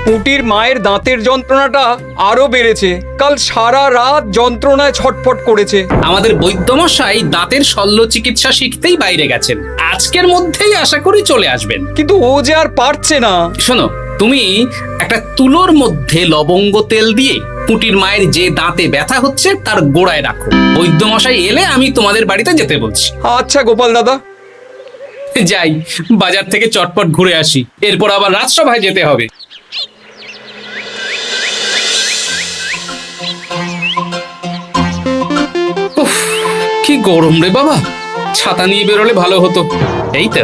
পুঁটির মায়ের দাঁতের যন্ত্রণাটা আরো বেড়েছে। কাল সারা রাত যন্ত্রণায় ছটফট করেছে। আমাদের বৈদ্যমশাই দাঁতের শল্য চিকিৎসা শিখতেই বাইরে গেছেন, আজকের মধ্যেই আশা করি চলে আসবেন। কিন্তু ও যে আর পারছে না। শোনো, তুমি একটা তুলোর মধ্যে লবঙ্গ তেল দিয়ে পুঁটির মায়ের যে দাঁতে ব্যথা হচ্ছে তার গোড়ায় রাখো। বৈদ্যমশাই এলে আমি তোমাদের বাড়িতে যেতে বলছি। আচ্ছা গোপাল দাদা। যাই, বাজার থেকে চটপট ঘুরে আসি, এরপর আবার রাজসভায় যেতে হবে। উফ, কি গরম রে বাবা, ছাতা নিয়ে বেরোলে ভালো হতো। এই তো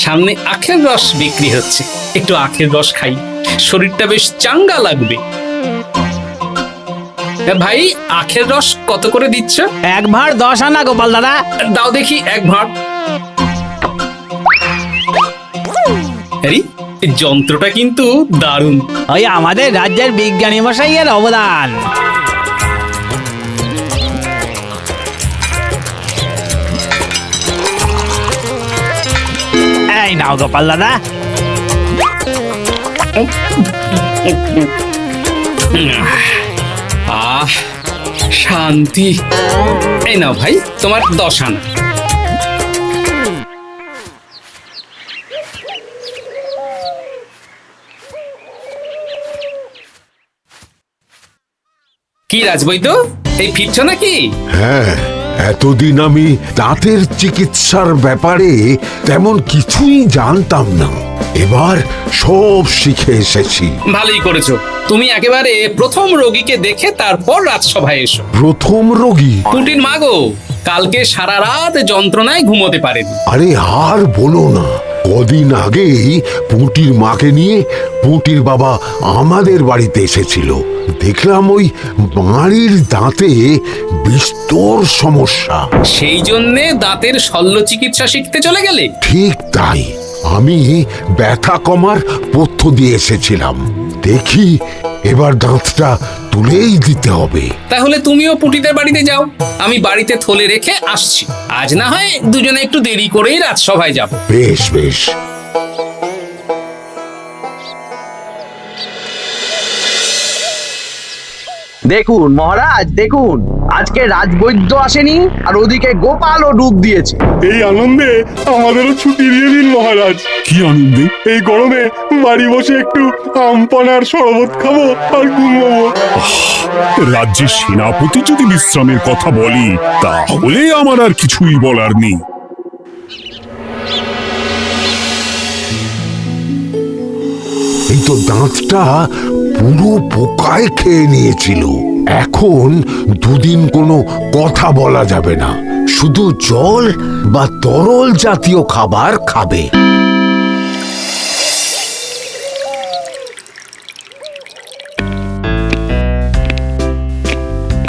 সামনে আখের রস বিক্রি হচ্ছে, একটু আখের রস খাই, শরীরটা বেশ চাঙ্গা লাগবে। ভাই, আখের রস কত করে দিচ্ছ? 1 ভাঁড় 10 আনা গোপাল দাদা। দাও দেখি 1 ভাঁড়। আরে, যন্ত্রটা কিন্তু দারুণ। ওই আমাদের রাজ্যের বিজ্ঞানী মশাইয়ের অবদান। এই নাও গোপাল দাদা। আহ, শান্তি। এই নাও ভাই, তোমার 10 আনা। কি রাজবৈদ্য, এই ফিরছো নাকি? হ্যাঁ, এতদিন আমি দাঁতের চিকিৎসার ব্যাপারে তেমন কিছুই জানতাম না, এবার সব শিখে এসেছি। ভালোই করেছো, তুমি একেবারে প্রথম রোগীকে দেখে তারপর রাজসভায় এসো। প্রথম রোগী? পুঁটির মা গো, কালকে সারা রাত যন্ত্রণায় ঘুমোতে পারেনি। আরে আর বলো না, কদিন আগেই পুঁটির মাকে নিয়ে পুঁটির বাবা আমাদের বাড়িতে এসেছিল। দেখলাম ওই বাড়ির দাঁতে বিস্তর সমস্যা। সেই জন্যে দাঁতের শল্য চিকিৎসা শিখতে চলে গেলে? ঠিক তাই, আমি ব্যথা কমার পথ্য দিয়ে এসেছিলাম। দেখি এবার দাঁতটা তুলেই দিতে হবে। তাহলে তুমিও পুঁটিদের বাড়িতে যাও, আমি বাড়িতে থলে রেখে আসছি। আজ না হয় দুজনে একটু দেরি করেই রাজসভায় যাব। বেশ বেশ। দেখুন মহারাজ, দেখুন আজকে রাজবৈদ্য আসেনি, আর ওদিকে গোপালও ডুব দিয়েছে। এই আনন্দে আমাদেরও ছুটি দিয়ে দিন মহারাজ। কি আনন্দে? এই গরমে বাড়ি বসে একটু আমপানার শরবত খাবো আর ঘুমবো। রাজ্যের সেনাপতি যদি বিশ্রামের কথা বলি, তাহলে আমার আর কিছুই বলার নেই। এই তো দাঁতটা পুরো পোকায় খেয়ে নিয়েছিল। এখন দুদিন কোনো কথা বলা যাবে না, শুধু জল বা তরল জাতীয় খাবার খাবে।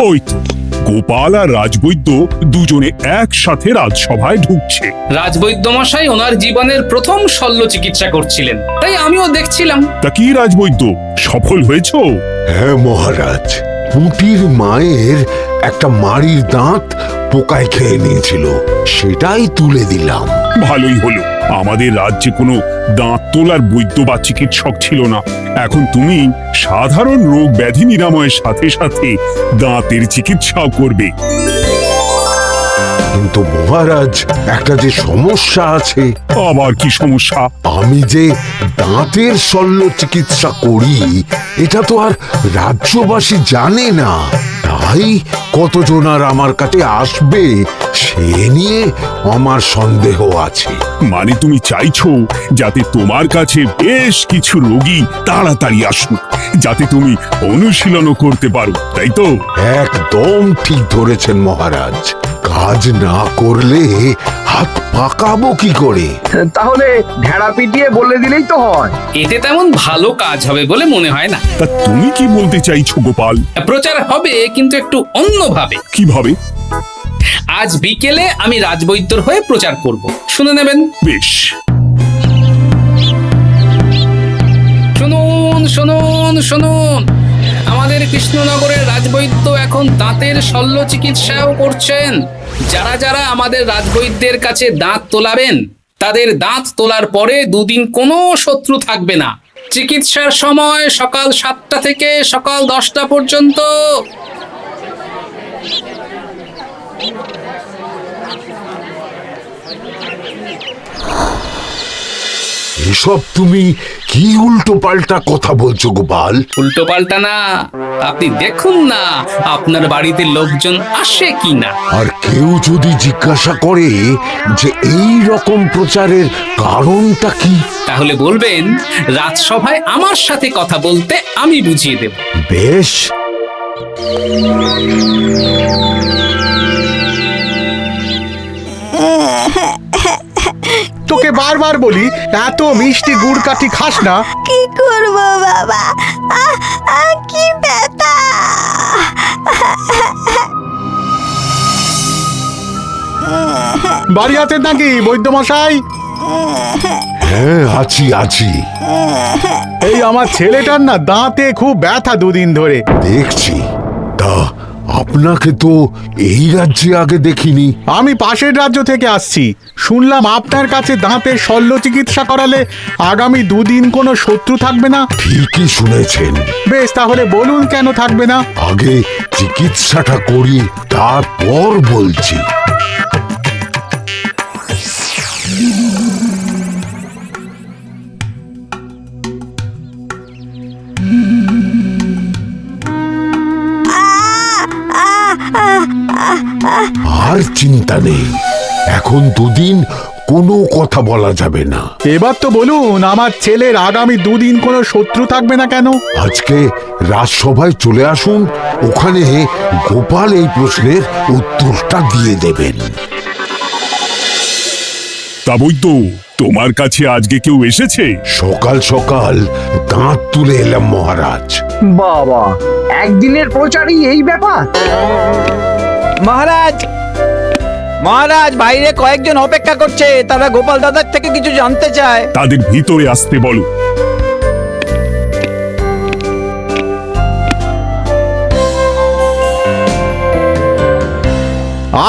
ওই তো গোপাল আর রাজবৈদ্য দুজনে একসাথে রাজসভায় ঢুকছে। রাজবৈদ্য মশাই ওনার জীবনের প্রথম শল্য চিকিৎসা করছিলেন, তাই আমিও দেখছিলাম। তা কি রাজবৈদ্য, সফল হয়েছ? হ্যাঁ মহারাজ, পুঁটির মায়ের একটা মাড়ির দাঁত পোকায় খেয়ে নিয়েছিল, সেটাই তুলে দিলাম। ভালোই হলো, আমাদের রাজ্যে কোনো দাঁত তোলার বৈদ্য বা চিকিৎসক ছিল না। এখন তুমি সাধারণ রোগ ব্যাধি নিরাময়ের সাথে সাথে দাঁতের চিকিৎসাও করবে। কিন্তু মহারাজ, একটা যে সমস্যা আছে। আবার কি সমস্যা? আমি যে দাঁতের শল্য চিকিৎসা করি, এটা তো আর রাজ্যবাসী জানে না, তাই কতজন আর আমার কাছে আসবে সে নিয়ে আমার সন্দেহ আছে। মানে তুমি চাইছো যাতে তোমার কাছে বেশ কিছু রোগী তাড়াতাড়ি আসুক, যাতে তুমি অনুশীলনও করতে পারো, তাই তো? একদম ঠিক ধরেছেন মহারাজ, কাজ না করলে হাত পাকাবো কি করে? তাহলে ঢেড়া পিটিয়ে বলে দিলেই তো হয়। এতে তেমন ভালো কাজ হবে বলে মনে হয় না। তা তুমি কি বলতে চাইছো গোপাল? প্রচার হবে, কিন্তু একটু অন্যভাবে। কিভাবে? আজ বিকেলে আমি রাজবৈদ্যর হয়ে প্রচার করব, শুনে নেবেন। বেশ। শুনুন শুনুন শুনুন, আমাদের কৃষ্ণনগরের রাজবৈদ্য এখন দাঁতের শল্য চিকিৎসাও করছেন। যারা যারা আমাদের রাজবৈদ্যের কাছে দাঁত তোলাবেন, তাদের দাঁত তোলার পরে 2 দিন কোনো শত্রু থাকবে না। চিকিৎসার সময় সকাল 7টা থেকে সকাল 10টা পর্যন্ত। এসব তুমি কি উল্টো পাল্টা কথা বলছো গোপাল? উল্টো পাল্টা না, আপনি দেখুন না আপনার বাড়িতে লোকজন আসে কিনা। আর কেউ যদি জিজ্ঞাসা করে যে এই রকম প্রচারের কারণটা কি, তাহলে বলবেন রাজসভায় আমার সাথে কথা বলতে আমি বুঝিয়ে দেব। বেশ। তোকে বারবার বলি এত মিষ্টি গুড় কাঠি খাস না। কি করবো বাবা, কি ব্যথা। বাড়ি আছেন নাকি বৈদ্যমশাই? হ্যাঁ, আছি আছি। এই আমার ছেলেটার না দাঁতে খুব ব্যথা দুদিন ধরে। দেখছি। তা আপনাকে তো এই রাজ্যে আগে দেখিনি। আমি পাশের রাজ্য থেকে আসছি। শুনলাম আপনার কাছে দাঁতের শল্য চিকিৎসা করালে আগামী দুদিন কোনো শত্রু থাকবে না। ঠিকই শুনেছেন। বেশ, তাহলে বলুন কেন থাকবে না? আগে চিকিৎসাটা করি, তারপর বলছি। আর চিন্তা নেই, এখন দুদিন কোনো কথা বলা যাবে না। এবার তো বলুন আমার ছেলের আগামী দুদিন কোনো শত্রু থাকবে না কেন? আজকে রাজসভায় চলে আসুন, ওখানে গোপাল এই প্রশ্নের উত্তরটা দিয়ে দেবেন। তা বৈদ্য, তোমার কাছে আজকে কেউ এসেছে? সকাল সকাল দাঁত তুলে এলাম মহারাজ। বাবা, একদিনের প্রচারই এই ব্যাপার? মহারাজ, মহারাজ, বাইরে কয়েকজন অপেক্ষা করছে, তারা গোপাল দাদার থেকে কিছু জানতে চায়। তাদের ভিতরে আসতে বলো।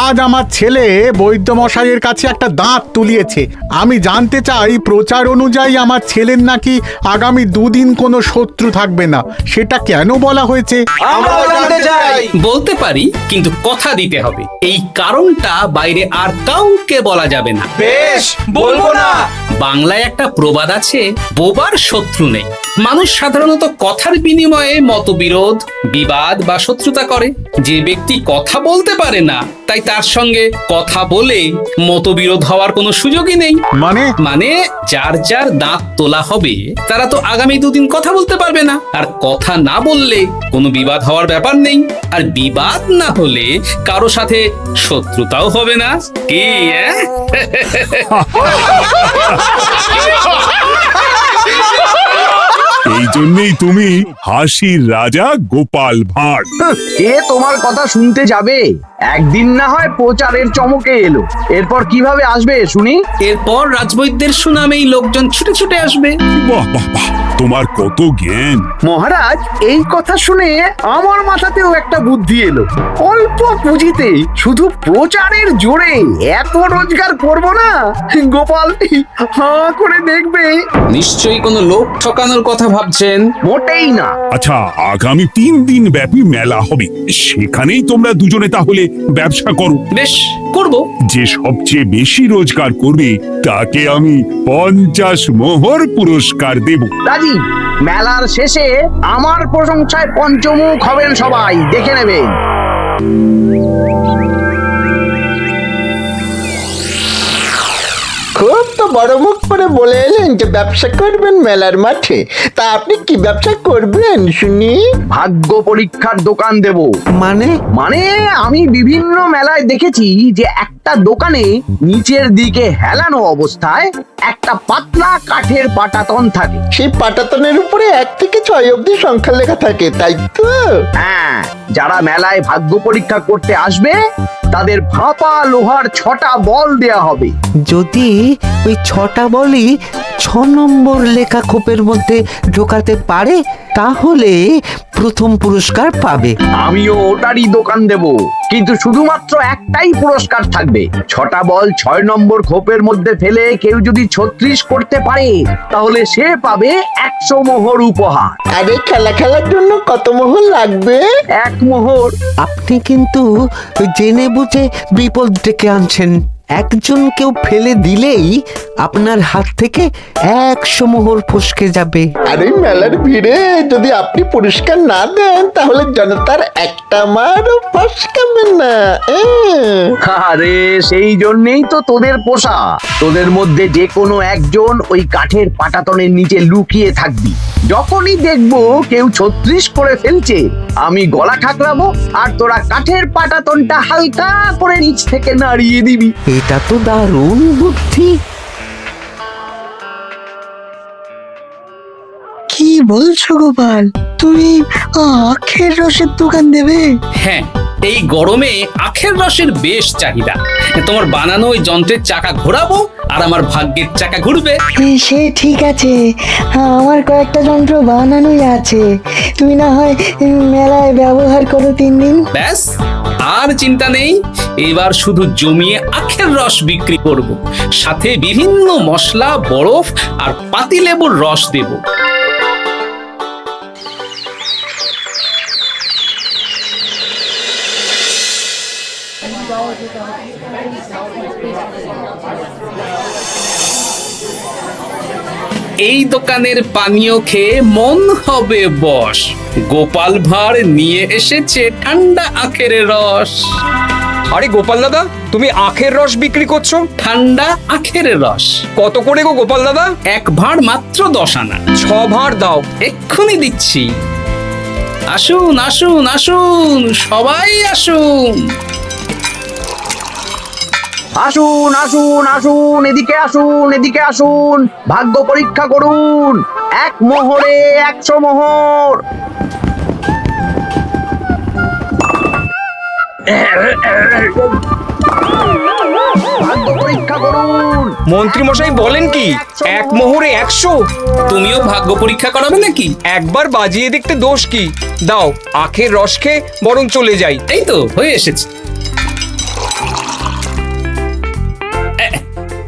আজ আমার ছেলে বৈদ্যমশাইয়ের কাছে একটা দাঁত তুলিয়েছে। আমি জানতে চাই প্রচার অনুযায়ী আমার ছেলের নাকি আগামী দুদিন কোনো শত্রু থাকবে না, সেটা কেন বলা হয়েছে? আমরাও জানতে চাই। বলতে পারি, কিন্তু কথা দিতে হবে। এই কারণটা বাইরে আর কাউকে বলা যাবে না। বেশ, বলবো না। বাংলায় একটা প্রবাদ আছে, বোবার শত্রু নেই। মানুষ সাধারণত কথার বিনিময়ে মতবিরোধ, বিবাদ বা শত্রুতা করে। যে ব্যক্তি কথা বলতে পারে না, তাই তার সঙ্গে কথা বলে মতবিরোধ হওয়ার কোনো সুযোগই নেই। মানে যার যার দাঁত তোলা হবে তারা তো আগামী দুদিন কথা বলতে পারবে না। আর কথা না বললে কোনো বিবাদ হওয়ার ব্যাপার নেই। আর বিবাদ না হলে কারো সাথে শত্রুতাও হবে না। কি এই জন্যই তুমি হাসির রাজা গোপাল ভাঁড়। এ তোমার কথা শুনতে যাবে? একদিন না হয় প্রচারের চমকে এলো, এরপর কিভাবে আসবে শুনি? এরপর রাজবৈদ্যের সুনামেই লোকজন ছুটে ছুটে আসবে। বাহ বাহ বাহ, তোমার কত জ্ঞান! মহারাজ, এই কথা শুনে আমার মাথাতেও একটা বুদ্ধি এলো। অল্প পুঁজিতে শুধু প্রচারের জোরে এত রোজগার করব না, গোপাল হাঁ করে দেখবে। নিশ্চয়ই কোনো লোক ঠকানোর কথা ভাবছেন। মোটেই না। আচ্ছা, আগামী 3 দিন ব্যাপী মেলা হবে, সেখানেই তোমরা দুজনে তাহলে ব্যবসা করো। বেশ, করব। যে সবচেয়ে বেশি রোজগার করবে তাকে আমি 50 মোহর পুরস্কার দেব। রাজি। মেলার শেষে আমার প্রশংসায় পঞ্চমুখ হবেন সবাই, দেখে নেবেন। খুব তো বড় মুখ করে বলে এলেন যে ব্যবসা করবেন মেলার মাঠে। তা আপনি কি ব্যবসা করবেন শুনি? ভাগ্য পরীক্ষার দোকান দেব। মানে আমি বিভিন্ন মেলায় দেখেছি যে একটা দোকানে নিচের দিকে হেলানো অবস্থায় একটা পাতলা কাঠের পাটাতন থাকে। সেই পাটাতনের উপরে 1 থেকে 6 অবধি সংখ্যা লেখা থাকে, তাই তো? হ্যাঁ, যারা মেলায় ভাগ্য পরীক্ষা করতে আসবে তাদের ফাঁপা লোহার 6টা বল দেয়া হবে। যদি ওই 6টা বলই 6 নম্বর লেখা খোপের মধ্যে ঢোকাতে পারে, তাহলে প্রথম পুরস্কার পাবে। আমিও ওটারই দোকান দেব, কিন্তু শুধুমাত্র একটাই পুরস্কার থাকবে। 6টা বল 6 নম্বর খোপের মধ্যে ফেলে কেউ যদি 36 করতে পারে তাহলে সে পাবে 100 মোহর উপহার। আরে খেলা খেলার জন্য কত মোহর লাগবে? 1 মোহর। আপনি কিন্তু জেনে বুঝে বিপদ ডেকে আনছেন। একজন কেউ ফেলে দিলেই আপনার হাত থেকে 100 মোহর ফসকে যাবে। আরে মেলার ভিড়ে যদি আপনি পুরস্কার না দেন তাহলে জনতার একটা মারও ফসকাবে না। আরে সেই জন্যই তো তোদের পোষা। তোদের মধ্যে যে কোনো একজন ওই কাঠের পাটাতনের নিচে লুকিয়ে থাকবি। যখনই দেখবো কেউ 36 করে ফেলছে, আমি গলা ঠাকরাবো আর তোরা কাঠের পাটাতনটা হালকা করে নিচ থেকে নাড়িয়ে দিবি। এটা তো দারুণ বুদ্ধি। কি বলছো গোপাল, তুমি আখের রসের দোকান দেবে? হ্যাঁ, এই গরমে আখের রসের বেশ চাহিদা। তোমার বানানো ওই যন্ত্রের চাকা ঘোরাবো আর আমার ভাগ্যের চাকা ঘুরবে। সে ঠিক আছে, আমার কয়েকটা যন্ত্র বানানোই আছে। তুমি না হয় মেলায় ব্যবহার করো 3 দিন। ব্যাস, আর চিন্তা নেই। এবার শুধু জমিয়ে আখের রস বিক্রি করব, সাথে বিভিন্ন মশলা, বরফ আর পাতিলেবুর রস দেব। এই দোকানের পানীয় খেয়ে মন হবে বশ। গোপাল ভাঁড় নিয়ে এসেছে ঠান্ডা আখের রস। আরে গোপাল দাদা, তুমি আখের রস বিক্রি করছো? ঠান্ডা আখের রস কত করে গো গোপাল দাদা? 1 ভাঁড় মাত্র 10 আনা। 6 ভাঁড় দাও। এক্ষুনি দিচ্ছি। আসুন আসুন আসুন, সবাই আসুন। আসুন আসুন আসুন, এদিকে আসুন, এদিকে আসুন, ভাগ্য পরীক্ষা করুন। 1 মোহরে 100 মোহর। ভাগ্য পরীক্ষা করুন। মন্ত্রী মশাই বলেন কি 1 মোহরে 100? তুমিও ভাগ্য পরীক্ষা করাবে নাকি? একবার বাজিয়ে দেখতে দোষ কি? দাও, আখের রস খেয়ে বরং চলে যাই। এই তো হয়ে এসেছে।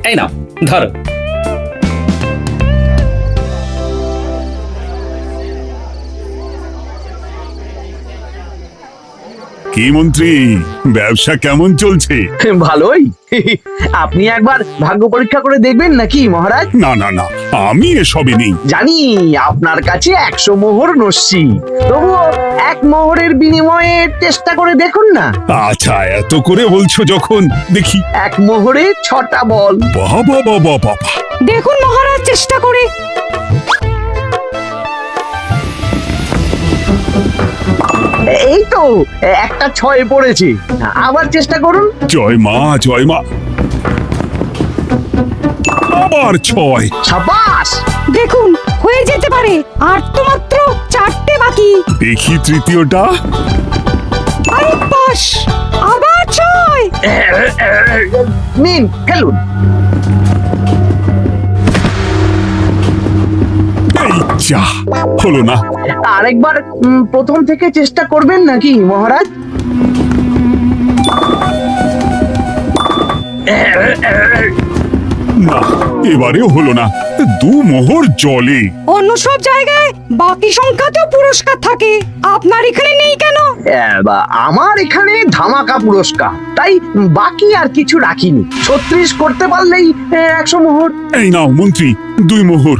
এই নাও, ধরো। কি মন্ত্রী, ব্যবসা কেমন চলছে? ভালোই। আপনি একবার ভাগ্য পরীক্ষা করে দেখবেন নাকি মহারাজ? না না না, আমি এসবে নেই। জানি আপনার কাছে 100 মোহর নস্যি, তবুও 1 মোহরের বিনিময়ে চেষ্টা করে দেখুন না। আচ্ছা, এত করে বলছো যখন, দেখি। 1 মোহরে 6টা বল। বাবা বাবা বাবা, দেখুন মহারাজ, চেষ্টা করে। এই তো একটা 6 পড়েছে, আবার চেষ্টা করুন। জয় মা জয় মা। আবার 6। সাবাস। দেখুন হয়ে যেতে পারে, আর তো মাত্র 4টে বাকি। দেখি তৃতীয়টা। আরে পাস, আবার 6। নিন, খেলুন। এই যা, হলো না। আরেকবার প্রথম থেকে চেষ্টা করবেন নাকি মহারাজ? না, এবারেও হলো না। 2 মোহর জলে। অন্য সব জায়গায় বাকি সংখ্যাতেও পুরস্কার থাকে, আপনার এখানে নেই কেন? আমার এখানে ধামাকা পুরস্কার, তাই বাকি আর কিছু রাখিনি। 36 করতে পারলেই 100 মোহর। এই নাও মন্ত্রী, 2 মোহর।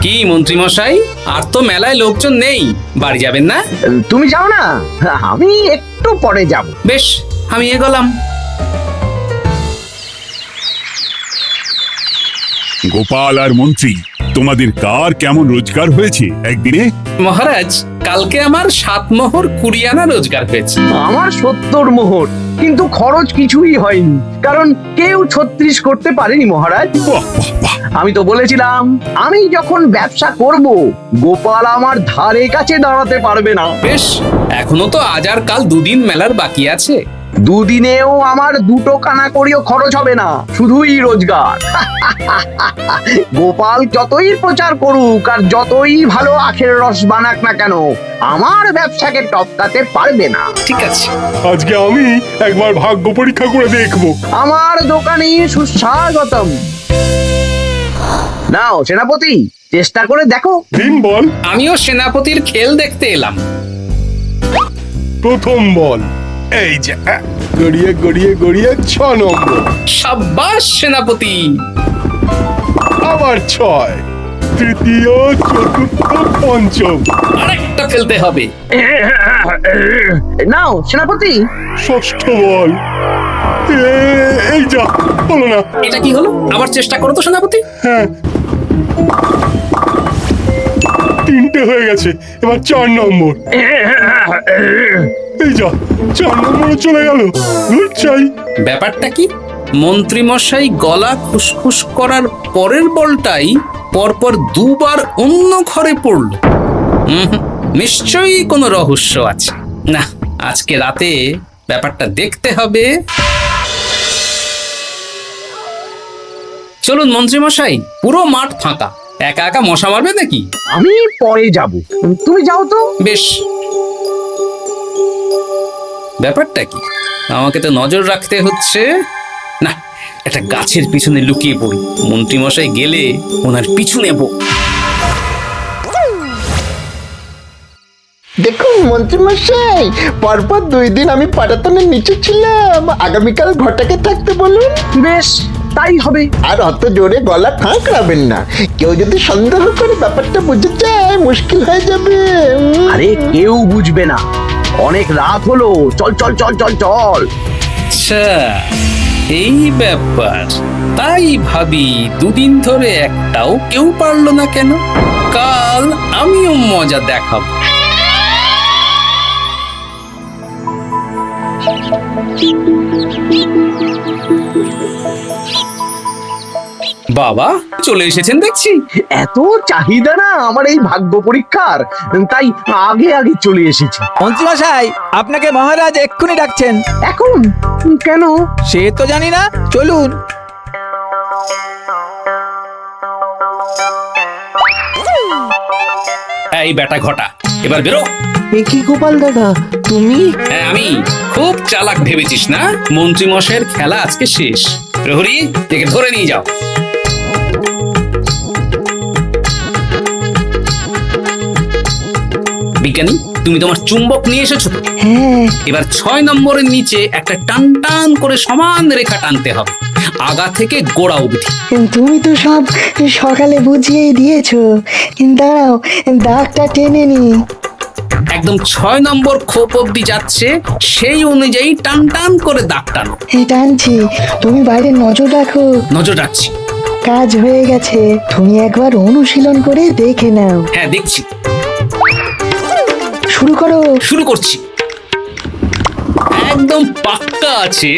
কি মন্ত্রী মশাই, আর তো মেলায় লোকজন নেই, বাড়ি যাবেন না? তুমি যাও না, আমি একটু পরে যাব। বেশ, আমি এগোলাম। গোপাল আর মন্ত্রী, তোমাদের কার কেমন রোজগার হয়েছে একদিনে? মহারাজ, কালকে আমার 7 মোহর 20 আনা রোজগার হয়েছে। আমার 70 মোহর, কিন্তু খরচ কিছুই হয়নি, কারণ কেউ 36 করতে পারেনি মহারাজ। বাহ বাহ বাহ। আমি তো বলেছিলাম আমি যখন ব্যবসা করব, গোপাল আমার ধারে কাছে দাঁড়াতে পারবে না। বেশ, এখনো তো আজ আর কাল 2 দিন মেলার বাকি আছে। দুদিনেও আমার 2 কানা করিও খরচ হবে না, শুধুই রোজগার। গোপাল যতই প্রচার করুক আর যতই ভালো আখের রস বানাক না কেন, আমার ব্যবসাকে টপকাতে পারবে না। ঠিক আছে, আজকে আমি একবার ভাগ্য পরীক্ষা করে দেখবো। আমার দোকানে সুস্বাগতম। নাও সেনাপতি, চেষ্টা করে দেখো। দিন বল। আমিও সেনাপতির খেল দেখতে এলাম। প্রথম বল, এই যে গড়িয়ে গড়িয়ে গড়িয়ে 6 নম্বর, সাব্বাস সেনাপতি। আবার 6, তৃতীয়, চতুর্থ, পঞ্চম, আরেকটা ফেলতে হবে। নাও সেনাপতি, ষষ্ঠ বল। এই যা, হলো না। এটা কি হলো? আবার চেষ্টা করো তো সেনাপতি। হ্যাঁ, 3টে হয়ে গেছে, এবার 4 নম্বর। এই যা, 4 নম্বরে চলে গেল। চাই ব্যাপারটা কি? মন্ত্রী মশাই গলা খুসখুস করার পরের বলটাই পরপর 2বার অন্য ঘরে পড়ল। নিশ্চয়ই কোনো রহস্য আছে। না, আজকে রাতে ব্যাপারটা দেখতে হবে। চলুন মন্ত্রী মশাই, পুরো মাঠ ফাঁকা, একা একা মশা মারবে নাকি? আমি পরে যাব, তুমি যাও তো। বেশ। ব্যাপারটা কি? আমাকে তো নজর রাখতে হচ্ছে। না, একটা গাছের পিছনে লুকিয়ে পড়ি, মন্ত্রী মশাই গেলে ওনার পিছু নেব। দেখুন মন্ত্রীমশাই, পরপর 2 দিন আমি পাটাতনের নিচে ছিলাম। আগামীকাল ঘরটাকে থাকতে বলুন। বেশ, তাই হবে। আর অত জোরে গলা খাঁকড়াবেন না, কেউ যদি সন্দেহ করে ব্যাপারটা বুঝে যায় মুশকিল হয়ে যাবে। আরে কেউ বুঝবে না, অনেক রাত হলো, চল চল চল চল চল। আচ্ছা, এই ব্যাপার। তাই ভাবি 2 দিন ধরে একটাও কেউ পারলো না কেন? কাল আমিও মজা দেখাবো। বাবা চলে এসেছেন দেখছি। এত চাহিদা না আমার এই ভাগ্য পরীক্ষার, তাই আগে আগে চলে এসেছি। মন্ত্রীমশাই, আপনাকে মহারাজ এক্ষুনি ডাকছেন। এখন কেন? সে তো জানি না, চলুন। এই বেটা ঘটা, এবার বেরো। এ কি গোপাল দাদা, তুমি? হ্যাঁ, আমি। খুব চালাক ভেবেছিস না? মন্ত্রী মশাইয়ের খেলা আজকে শেষ। প্রহরী, একে ধরে নিয়ে যাও। বিজ্ঞানী, তুমি তোমার চুম্বক নিয়ে এসেছো তো? হ্যাঁ, এবার 6 নম্বরের নিচে একটা টান টান করে সমান রেখা টানতে হবে, আগা থেকে গোড়া অবধি। তুমি তো সব সকালে বুঝিয়েই দিয়েছো, দাঁড়াও দাগটা টেনে নি। একদম 6 নম্বর খোপ অবধি যাচ্ছে, সেই অনুযায়ী টান টান করে দাগ টানো। টানছি, তুমি বাইরে নজর রাখো। নজর রাখছি। কাজ হয়ে গেছে, তুমি একবার অনুশীলন করে দেখে নাও। হ্যাঁ, দেখছি। শুরু করো। শুরু করছি। একদম পাক্কা আছে।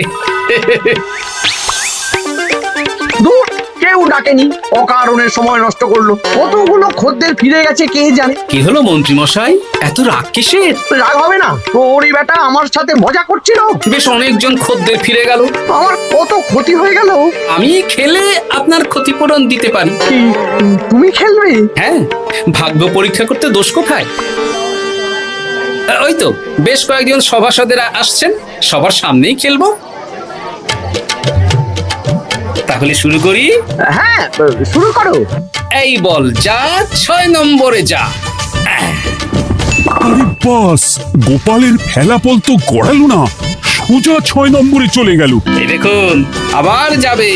দূর, কেউ ডাকেনি, অকারণে সময় নষ্ট করলো। কতগুলো খদ্দের ফিরে গেছে কে জানে। কি হলো মন্ত্রী মশাই, এত রাগ কিসের? রাগ হবে না, তোরই বেটা আমার সাথে মজা করছিল। বেশ অনেকজন খদ্দের ফিরে গেল, আমার কত ক্ষতি হয়ে গেল। আমি খেলে আপনার ক্ষতিপূরণ দিতে পারি। কি, তুমি খেলবে? হ্যাঁ, ভাগ্য পরীক্ষা করতে দোষ কোথায়? ওই তো বেশ কয়েকজন সভাসদেরা আসছেন, সবার সামনেই খেলবো। তাহলে শুরু করি। হ্যাঁ, শুরু করো। এই বল যা, 6 নম্বরে যা। আরে বাস, গোপালের ফেলাপল তো গড়ালো না, সোজা 6 নম্বরে চলে গেল। এই দেখুন, আবার যাবে।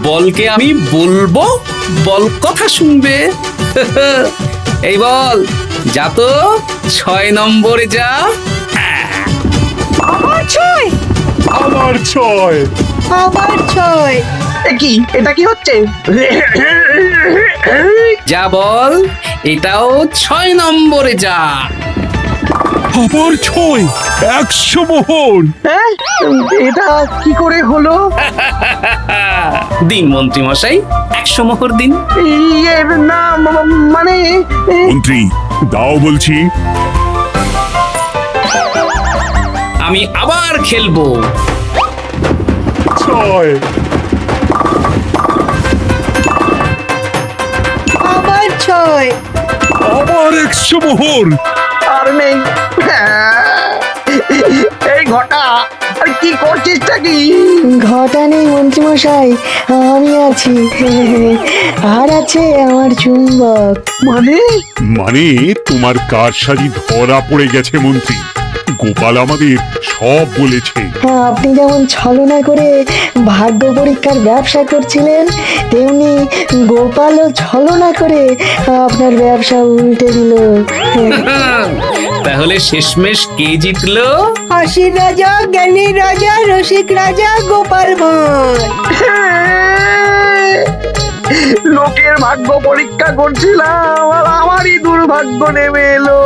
বলকে আমি বলবো, বল কথা শুনবে। এই বল যা তো, 6 নম্বরে যা। আবার 6, আবার 6। আবার 6। কি, এটা কি হচ্ছে? যা বল, এটাও 6 নম্বরে যা। আবার 6, 100 মোহর। হ্যাঁ, এটা কি করে হলো? দিন মন্ত্রী মশাই, 100 মোহর দিন। ইয়ে না, মানে মন্ত্রী, দাও বলছি। আমি আবার খেলবো। ছয়, আবার 6। আবার 100 মোহর। আর নেই। এই ঘটা, আর কি করছিসটা কি? ঘটা নেই মন্ত্রীমশাই, আমি আছি। আর আছে আমার চুম্বক। মানে মানে তোমার কারসাজি ধরা পড়ে গেছে মন্ত্রী। গোপাল আমাদের সব বলেছে। আপনি যেমন ছলনা করে ভাগ্য পরীক্ষার ব্যবসা করছিলেন, তেমনি গোপালও ছলনা করে আপনার ব্যবসা উল্টে দিল। তাহলে শেষমেশ কে জিতলো? হাসির রাজা, জ্ঞানীর রাজা, রসিক রাজা গোপাল ভাঁড়। লোকের ভাগ্য পরীক্ষা করছিলাম আর আমারই দুর্ভাগ্য নেমে এলো।